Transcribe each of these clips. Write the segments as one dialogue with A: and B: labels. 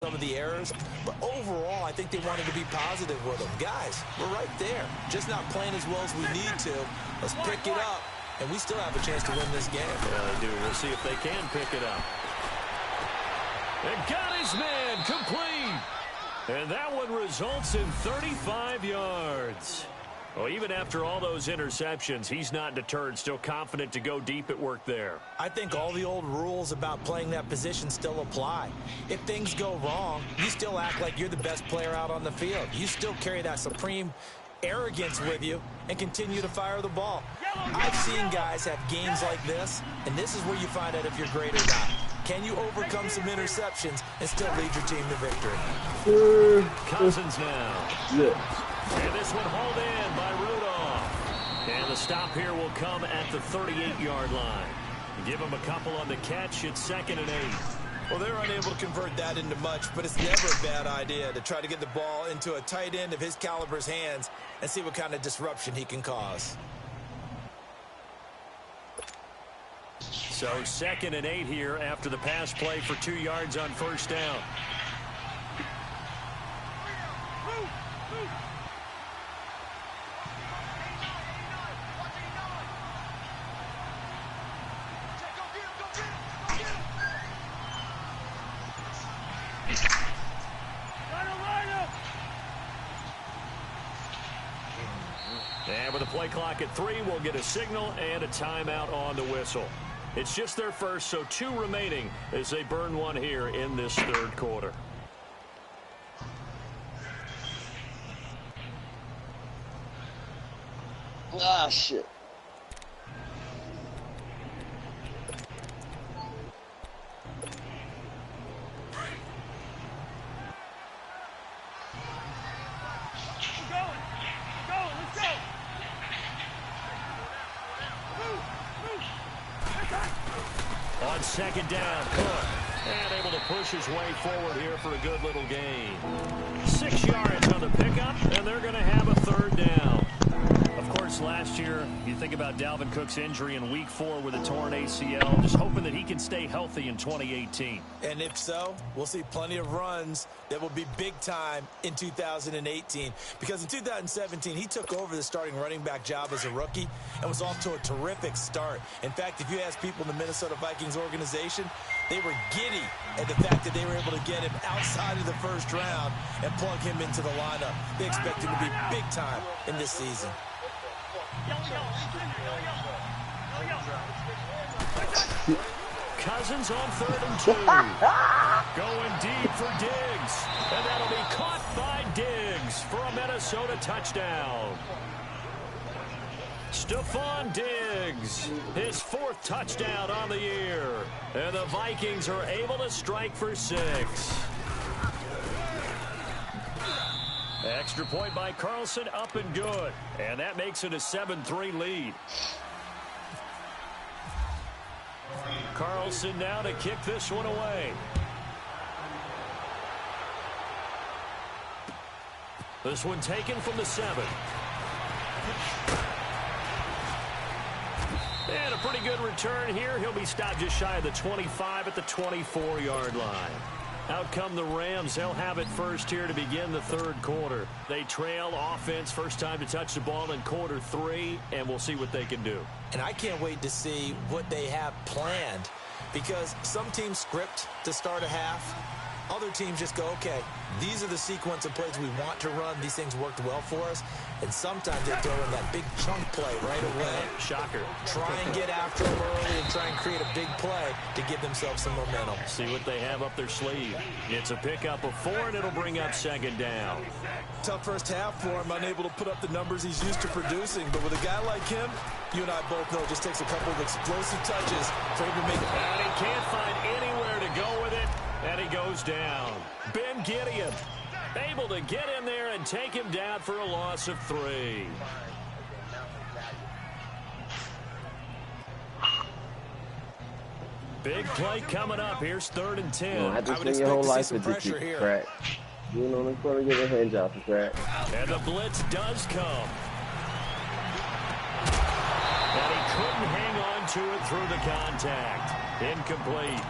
A: some of the errors, but overall, I think they wanted to be positive with them. Guys, we're right there. Just not playing as well as we need to. Let's pick it up, and we still have a chance to win this game.
B: Yeah, they do. We'll see if they can pick it up. And got his man complete. And that one results in 35 yards. Well, even after all those interceptions, he's not deterred, still confident to go deep at work there.
A: I think all the old rules about playing that position still apply. If things go wrong, you still act like you're the best player out on the field. You still carry that supreme arrogance with you and continue to fire the ball. I've seen guys have games like this, and this is where you find out if you're great or not. Can you overcome some interceptions and still lead your team to victory?
B: Cousins now.
C: Yeah.
B: And this one hauled in by Rudolph. And the stop here will come at the 38-yard line. Give him a couple on the catch. It's 2nd and 8.
A: Well, they're unable to convert that into much, but it's never a bad idea to try to get the ball into a tight end of his caliber's hands and see what kind of disruption he can cause.
B: So 2nd and 8 here after the pass play for 2 yards on first down. And with the play clock at 3, we'll get a signal and a timeout on the whistle. It's just their first, so 2 remaining as they burn one here in this 3rd quarter.
C: Ah, shit.
B: On 2nd down, Cook. And able to push his way forward here for a good little gain. 6 yards on the pickup, and they're going to have a 3rd down. Of course, last year, you think about Dalvin Cook's injury in Week 4 with a torn ACL, just hoping that he can stay healthy in 2018.
A: And if so, we'll see plenty of runs that will be big time in 2018. Because in 2017, he took over the starting running back job as a rookie and was off to a terrific start. In fact, if you ask people in the Minnesota Vikings organization, they were giddy at the fact that they were able to get him outside of the 1st round and plug him into the lineup. They expect him to be big time in this season.
B: Cousins on 3rd and 2. Going deep for Diggs. And that'll be caught by Diggs for a Minnesota touchdown. Stephon Diggs, his 4th touchdown on the year. And the Vikings are able to strike for 6. Extra point by Carlson, up and good. And that makes it a 7-3 lead. Carlson now to kick this one away. This one taken from the 7. And a pretty good return here. He'll be stopped just shy of the 25 at the 24-yard line. Out come the Rams. They'll have it first here to begin the 3rd quarter. They trail offense, first time to touch the ball in quarter 3, and we'll see what they can do.
A: And I can't wait to see what they have planned, because some teams script to start a half. Other teams just go, okay, these are the sequence of plays we want to run. These things worked well for us. And sometimes they throw in that big chunk play right away.
B: Shocker.
A: Try and get after them early and try and create a big play to give themselves some momentum.
B: See what they have up their sleeve. It's a pickup of 4, and it'll bring up 2nd down.
A: Tough first half for him, unable to put up the numbers he's used to producing. But with a guy like him, you and I both know it just takes a couple of explosive touches for him to make it.
B: And he can't find anywhere to go with it. And he goes down. Ben Gideon able to get in there and take him down for a loss of 3. Big play coming up. Here's 3rd and 10.
C: You don't have to spend your whole life with this crack. You know, the corner, get a hand job for crack.
B: And the blitz does come. And he couldn't hang on to it through the contact. Incomplete.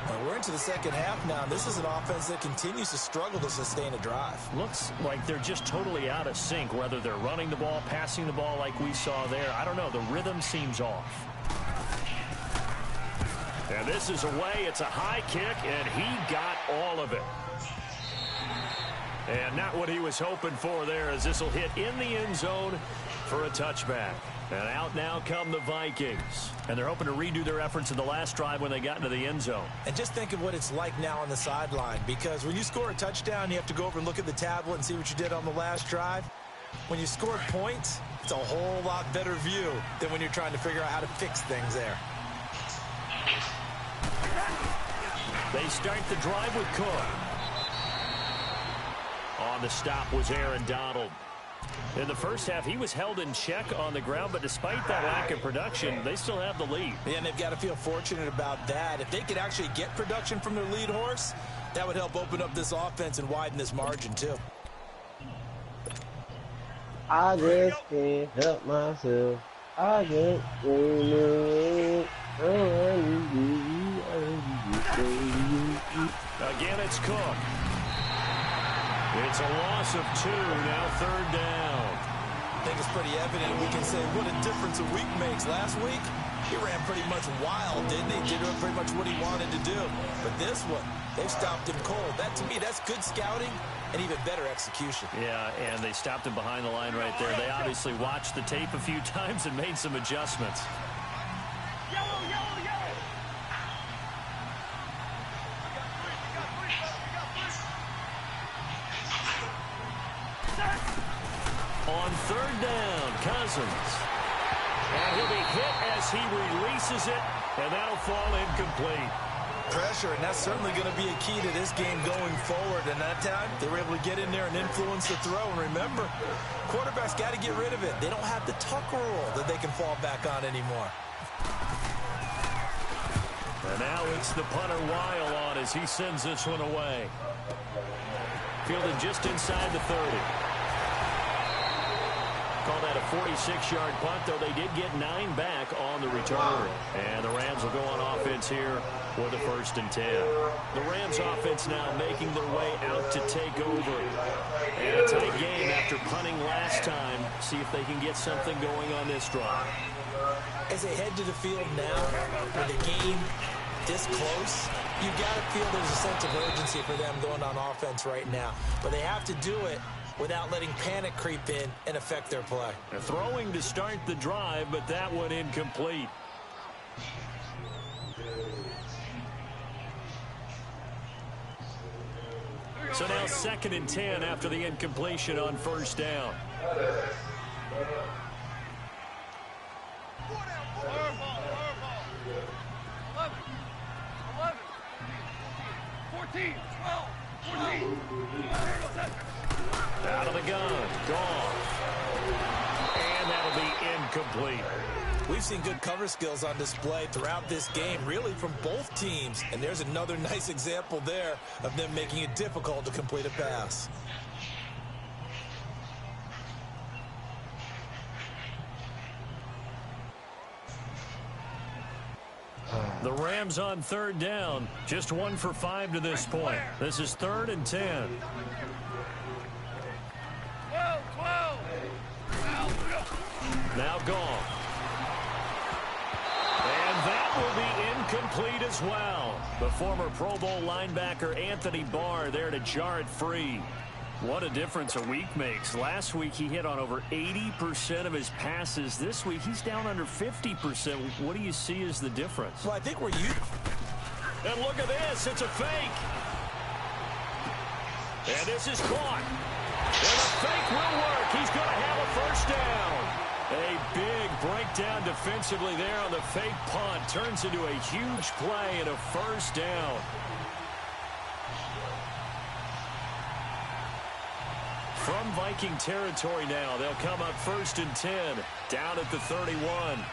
A: Well, we're into the second half now, and this is an offense that continues to struggle to sustain a drive.
B: Looks like they're just totally out of sync, whether they're running the ball, passing the ball like we saw there. I don't know. The rhythm seems off. And this is away. It's a high kick, and he got all of it. And not what he was hoping for there, as this will hit in the end zone for a touchback. And out now come the Vikings. And they're hoping to redo their efforts in the last drive when they got into the end zone.
A: And just think of what it's like now on the sideline, because when you score a touchdown, you have to go over and look at the tablet and see what you did on the last drive. When you score points, it's a whole lot better view than when you're trying to figure out how to fix things there.
B: They start the drive with Cook. On the stop was Aaron Donald. In the first half, he was held in check on the ground, but despite that lack of production, they still have the lead.
A: Yeah, and they've got to feel fortunate about that. If they could actually get production from their lead horse, that would help open up this offense and widen this margin, too.
C: I just can't help myself. I just can't.
B: Again, it's Cook. It's a loss of 2, now third down.
A: I think it's pretty evident. We can say what a difference a week makes. Last week, he ran pretty much wild, didn't he? Did pretty much what he wanted to do. But this one, they've stopped him cold. That, to me, that's good scouting and even better execution.
B: Yeah, and they stopped him behind the line right there. They obviously watched the tape a few times and made some adjustments. On third down, Cousins. And he'll be hit as he releases it, and that'll fall incomplete.
A: Pressure, and that's certainly going to be a key to this game going forward. And that time, they were able to get in there and influence the throw. And remember, quarterbacks got to get rid of it. They don't have the tuck rule that they can fall back on anymore.
B: And now it's the punter Weil on as he sends this one away. Fielded just inside the 30. Call that a 46-yard punt, though they did get 9 back on the return. And the Rams will go on offense here with a 1st and 10. The Rams offense now making their way out to take over. And a tight game after punting last time. See if they can get something going on this drive.
A: As they head to the field now, with the game this close, you got to feel there's a sense of urgency for them going on offense right now. But they have to do it without letting panic creep in and affect their play.
B: They're throwing to start the drive, but that one incomplete. So now 2nd and 10 after the incompletion on 1st down.
D: 14, 12, 14.
B: Out of the gun, Goff. And that'll be incomplete.
A: We've seen good cover skills on display throughout this game, really from both teams. And there's another nice example there of them making it difficult to complete a pass.
B: The Rams on 3rd down, just 1 for 5 to this point. This is 3rd and 10.
D: 12.
B: Now Goff. And that will be incomplete as well. The former Pro Bowl linebacker Anthony Barr there to jar it free. What a difference a week makes. Last week he hit on over 80% of his passes. This week he's down under 50%. What do you see as the difference?
A: Well, I think we're
B: And look at this. It's a fake. And this is caught. And the fake will work. He's going to have a 1st down. A big breakdown defensively there on the fake punt. Turns into a huge play and a 1st down. From Viking territory now, they'll come up 1st and 10, down at the 31.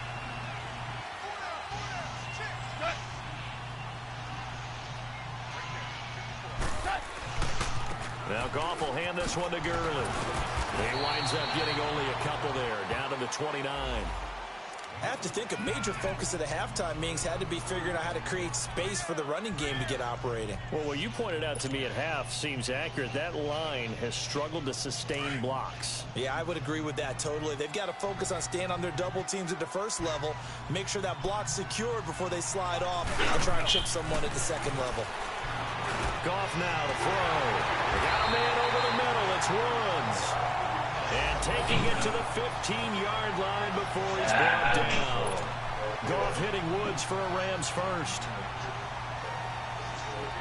B: Now Goff will hand this one to Gurley. He winds up getting only a couple there, down to the 29.
A: I have to think a major focus of the halftime meetings had to be figuring out how to create space for the running game to get operating.
B: Well, what you pointed out to me at half seems accurate. That line has struggled to sustain blocks.
A: Yeah, I would agree with that totally. They've got to focus on staying on their double teams at the first level, make sure that block's secured before they slide off and try and chip someone at the second level.
B: Goff now to throw. They got a man over the middle. It's Woods. And taking it to the 15-yard line before he's brought down. Goff hitting Woods for a Rams first.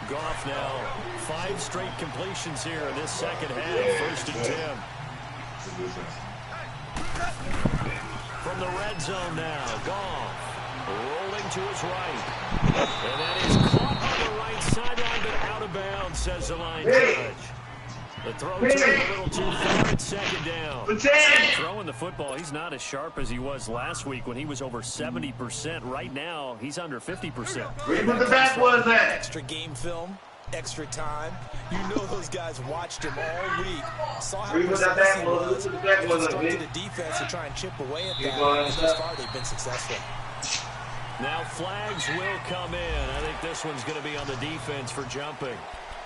B: Goff now 5 straight completions here in this second half. 1st and 10. From the red zone now, Goff rolling to his right. And that is caught on the right sideline, but out of bounds, says the line judge. The throw took a little too far at 2nd down. Throwing the football, he's not as sharp as he was last week when he was over 70%. Right now, he's under 50%.
E: Where the back was at?
A: Extra game film, extra time. You know those guys watched him all week, saw how precise he was, and instructed the defense to try and chip away at that. And thus far, they've been successful.
B: Now flags will come in. I think this one's going to be on the defense for jumping.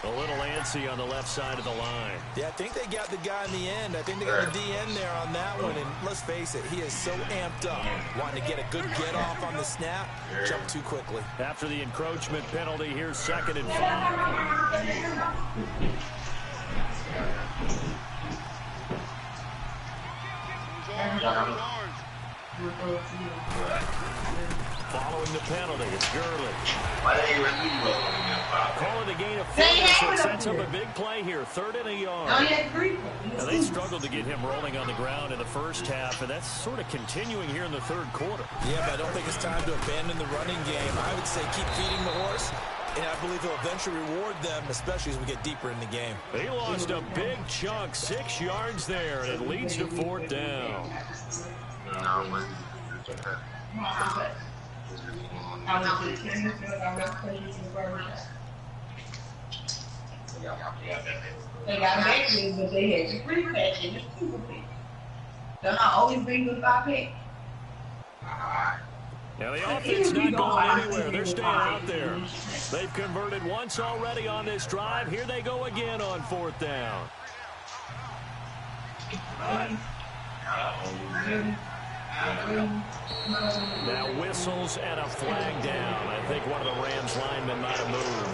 B: A little antsy on the left side of the line.
A: Yeah, I think they got the guy in the end. I think they got the DN there on that one. And let's face it, he is so amped up, wanting to get a good get-off on the snap, jump too quickly.
B: After the encroachment penalty, here's 2nd and 5. Following the penalty, it's Gurley. Call it a gain of 4, so it sets up a big play here. 3rd and a yard. Now, they struggled to get him rolling on the ground in the first half, and that's sort of continuing here in the 3rd quarter.
A: Yeah, but I don't think it's time to abandon the running game. I would say keep feeding the horse, and I believe he'll eventually reward them, especially as we get deeper in the game.
B: He lost a big chunk, 6 yards there, and it leads to 4th down.
F: They got batteries, but they had the 3 pack and the 2 pack. They'll not always bring the 5 pack.
B: Now the offense not going anywhere. They're staying out there. They've converted once already on this drive. Here they go again on 4th down. Now whistles and a flag down. I think one of the Rams linemen might have moved.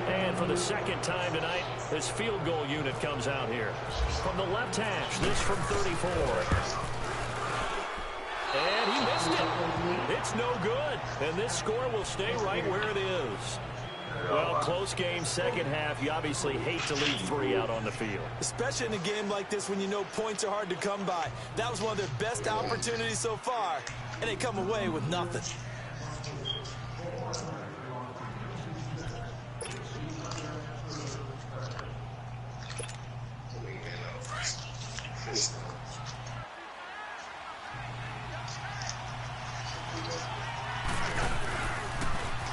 B: And for the 2nd time tonight, this field goal unit comes out here. From the left hash, this from 34. And he missed it. It's no good. And this score will stay right where it is. Well, close game, 2nd half. You obviously hate to leave 3 out on the field.
A: Especially in a game like this when you know points are hard to come by. That was one of their best opportunities so far, and they come away with nothing.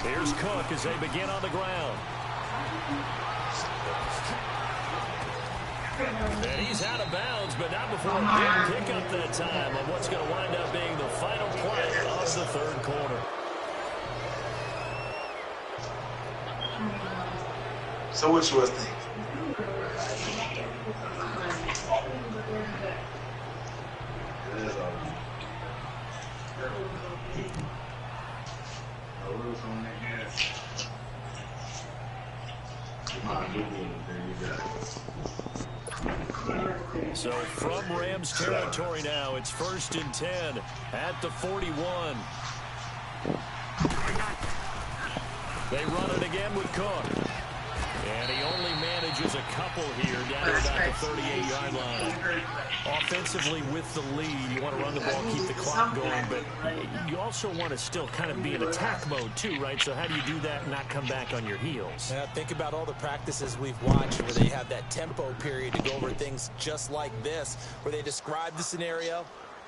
B: Here's Cook as they begin on the ground. And he's out of bounds, but not before a big pickup that time on what's going to wind up being the final play of the 3rd quarter.
E: So what you was thinking?
B: So from Rams territory now, it's 1st and 10 at the 41. They run it again with Cook. And he only manages a couple here down at about the 38-yard line. Offensively with the lead, you want to run the ball, keep the clock going, but you also want to still kind of be in attack mode too, right? So how do you do that and not come back on your heels?
A: Yeah, think about all the practices we've watched where they have that tempo period to go over things just like this, where they describe the scenario,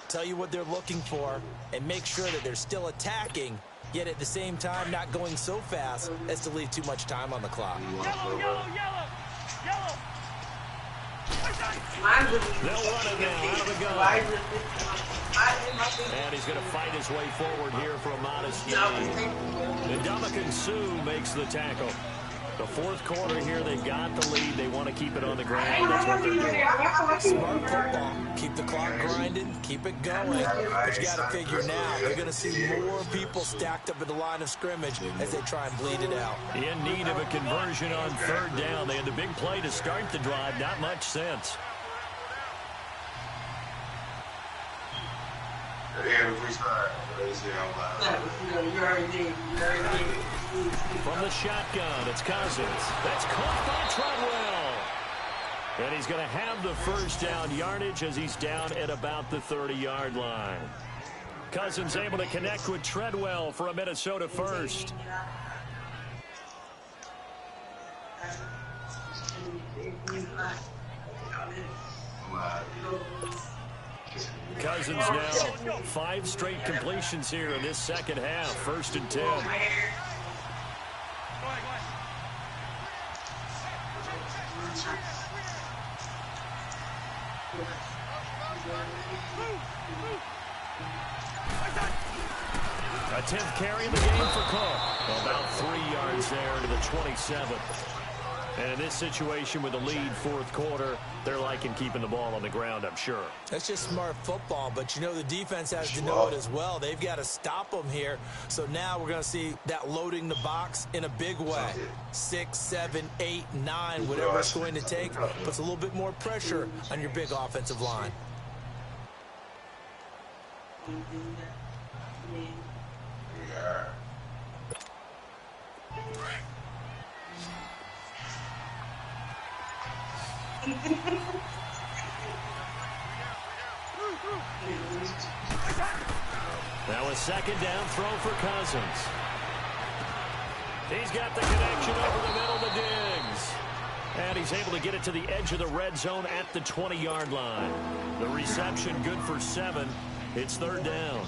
A: tell you what they're looking for, and make sure that they're still attacking, yet at the same time not going so fast as to leave too much time on the clock.
D: Yellow, yellow, yellow, yellow.
B: They'll run it now out of the gun. And he's going to fight his way forward here for a modest gain. And Ndamukong Suh makes the tackle. The fourth quarter here, they've got the lead. They want to keep it on the ground. That's what they're doing.
A: Smart football. Keep the clock grinding. Keep it going. But you got to figure now, you're going to see more people stacked up at the line of scrimmage as they try and bleed it out.
B: In need of a conversion on third down. They had the big play to start the drive. Not much sense. From the shotgun, it's Cousins. That's caught by Treadwell. And he's going to have the first down yardage as he's down at about the 30-yard line. Cousins able to connect with Treadwell for a Minnesota first. Cousins now 5 straight completions here in this second half. 1st and 10. A 10th carry in the game for Cook. About 3 yards there to the 27. And in this situation with the lead fourth quarter, they're liking keeping the ball on the ground, I'm sure.
A: That's just smart football, but you know the defense has to know it as well. They've got to stop them here. So now we're going to see that loading the box in a big way. 6, 7, 8, 9, whatever it's going to take, puts a little bit more pressure on your big offensive line.
B: Now a second down throw for Cousins. He's got the connection over the middle to Diggs. And he's able to get it to the edge of the red zone at the 20-yard line. The reception good for 7. It's third down.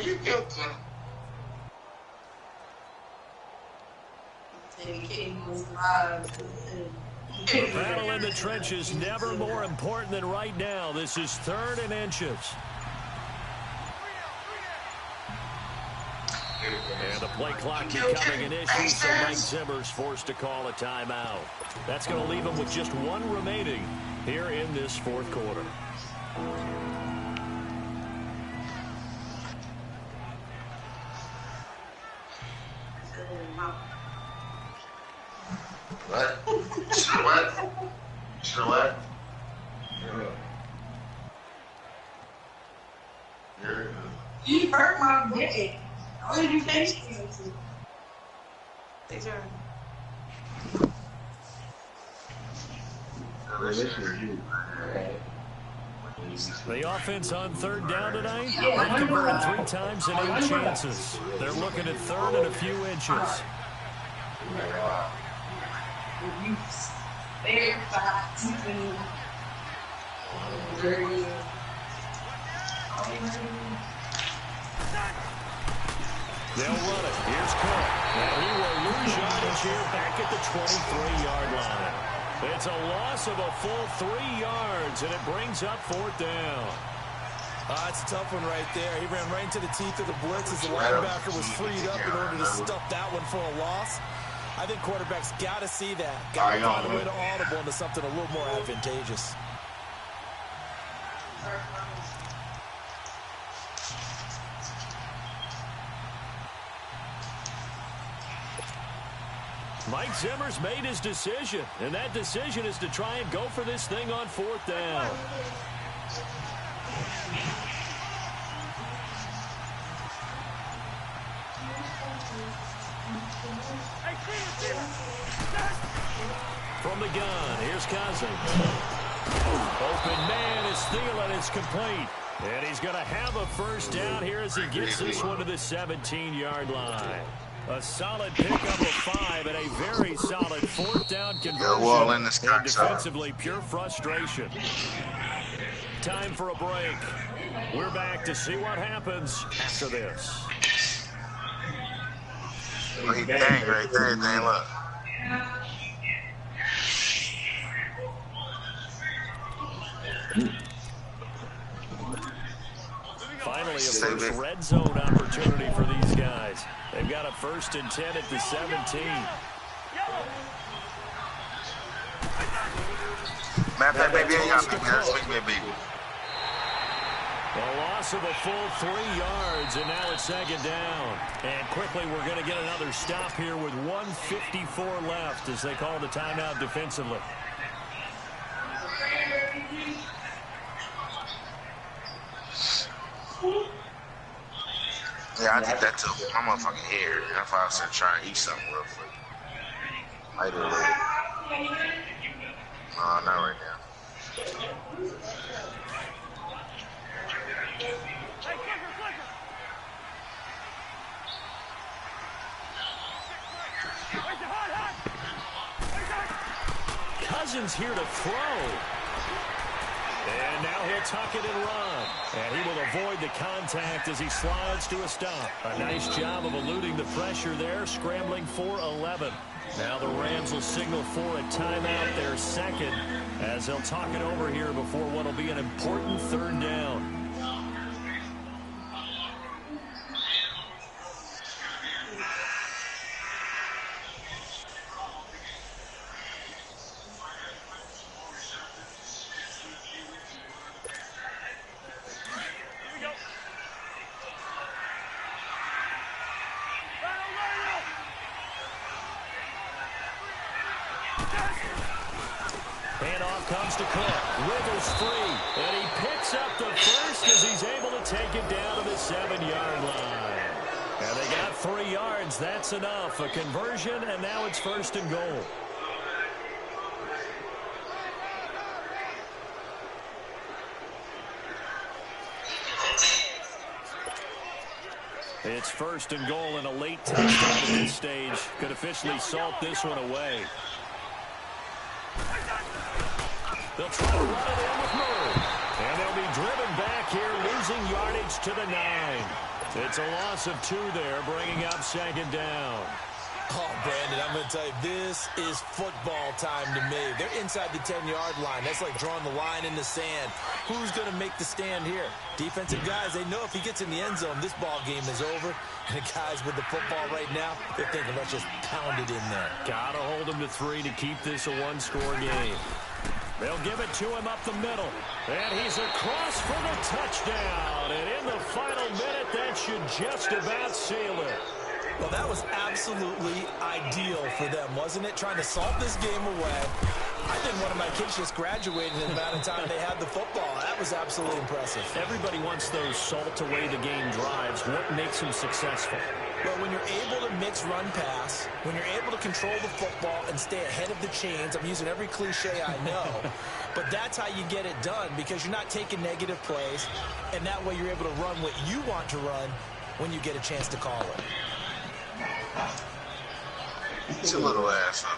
E: You guilty.
B: The battle in the trenches never more important than right now. This is 3rd and inches. And the play clock becoming an issue, so Mike Zimmer's forced to call a timeout. That's going to leave him with just 1 remaining here in this fourth quarter.
E: What? Sure what? Sure what?
F: You hurt my dick. What did you say? Thanks, sir.
B: The offense on third down tonight, they've converted 3 times in 8 chances. They're looking at 3rd and a few inches. They'll run it. Here's Cook. And he will lose yardage here back at the 23-yard line. It's a loss of a full 3 yards, and it brings up 4th down.
A: That's a tough one right there. He ran right into the teeth of the blitz as the linebacker was freed up in order to stuff that one for a loss. I think quarterbacks got to see that. Got to find a way to audible into something a little more advantageous.
B: Mike Zimmer's made his decision, and that decision is to try and go for this thing on 4th down. From the gun, here's Cousins. Open man is Thielen. It's complete. And he's going to have a first down here as he gets this one to the 17-yard line. A solid pickup of 5 and a very solid fourth down conversion. And defensively, pure frustration. Time for a break. We're back to see what happens after this.
E: Well, he dang right there, dang, look.
B: Finally, a first red zone opportunity for these guys. They've got a 1st and 10 at the 17.
E: Matter of fact, maybe I got me. Let's make me a baby.
B: A loss of a full 3 yards, and now it's 2nd down. And quickly, we're going to get another stop here with 1:54 left as they call the timeout defensively.
E: Yeah, I think that took my motherfucking hair. That's why I said try and eat something real quick. Later. No, not right now.
B: Cousins here to throw. And now he'll tuck it and run. And he will avoid the contact as he slides to a stop. A nice job of eluding the pressure there, scrambling for 11. Now the Rams will signal for a timeout, their 2nd, as they'll talk it over here before what will be an important 3rd down. Handoff comes to Cook. Wiggles free. And he picks up the first as he's able to take it down to the 7-yard line. And they got 3 yards. That's enough. A conversion, and now it's 1st and goal. It's 1st and goal and a late touchdown at this stage. Could officially salt this one away. They'll try to run it in with Murray. And they'll be driven back here, losing yardage to the 9. It's a loss of 2 there, bringing up 2nd down.
A: Oh, Brandon, I'm going to tell you, this is football time to me. They're inside the 10-yard line. That's like drawing the line in the sand. Who's going to make the stand here? Defensive guys, they know if he gets in the end zone, this ball game is over. And the guys with the football right now, they're thinking, let's just pound it in there.
B: Got to hold him to 3 to keep this a 1-score game. They'll give it to him up the middle. And he's across for the touchdown. And in the final minute, that should just about seal it.
A: Well, that was absolutely ideal for them, wasn't it? Trying to salt this game away. I think one of my kids just graduated in the amount of time they had the football. That was absolutely impressive.
B: Everybody wants those salt-away-the-game drives. What makes them successful?
A: Well, when you're able to mix run-pass, when you're able to control the football and stay ahead of the chains, I'm using every cliche I know, but that's how you get it done because you're not taking negative plays, and that way you're able to run what you want to run when you get a chance to call it.
E: It's a little ass up.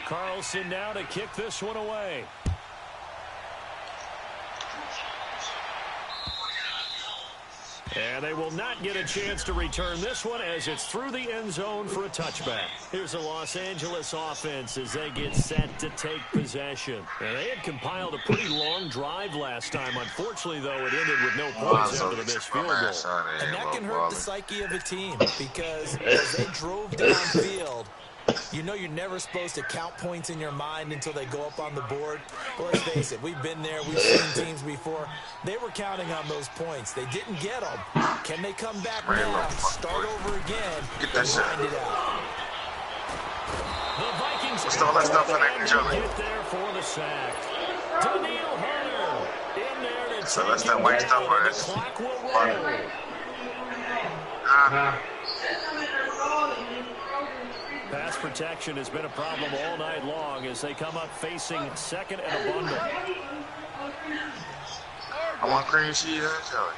B: Carlson now to kick this one away. And they will not get a chance to return this one as it's through the end zone for a touchback. Here's the Los Angeles offense as they get set to take possession. And they had compiled a pretty long drive last time. Unfortunately, though, it ended with no points after the missed field goal.
A: And that can hurt the psyche of a team because as they drove downfield, you know you're never supposed to count points in your mind until they go up on the board. But let's face it, we've been there. We've seen teams before. They were counting on those points. They didn't get them. Can they come back now, start over again, and find it out?
B: The Vikings
E: get there
B: for the sack. Daniil Hunter
E: So that's that white stuff or this?
B: Pass protection has been a problem all night long as they come up facing second and a bundle.
E: I want cream cheese and jelly.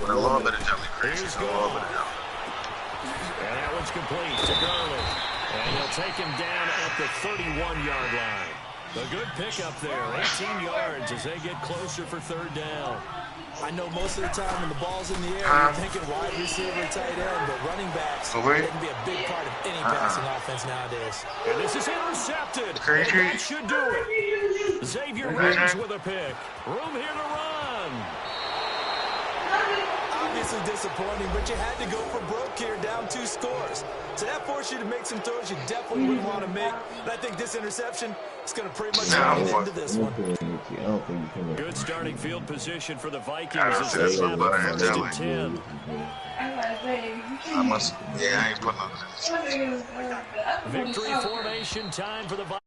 E: With a little bit of jelly. Cream cheese and a little bit of jelly.
B: And that one's complete to Gurley. And he'll take him down at the 31-yard line. A good pickup there, 18 yards as they get closer for third down.
A: I know most of the time when the ball's in the air, you're thinking wide receiver, tight end, but running backs can be a big part of any passing offense nowadays.
B: And this is intercepted. That should do it. Xavier Rhodes with a pick. Room here to run.
A: Obviously disappointing, but you had to go for broke here, down 2 scores. So that forced you to make some throws you definitely wouldn't want to make. And I think this interception is going to pretty much lead into this one.
B: Good starting field position for the Vikings as they have a 1st and 10.
E: I ain't putting on this.
B: Victory formation time for the Vikings.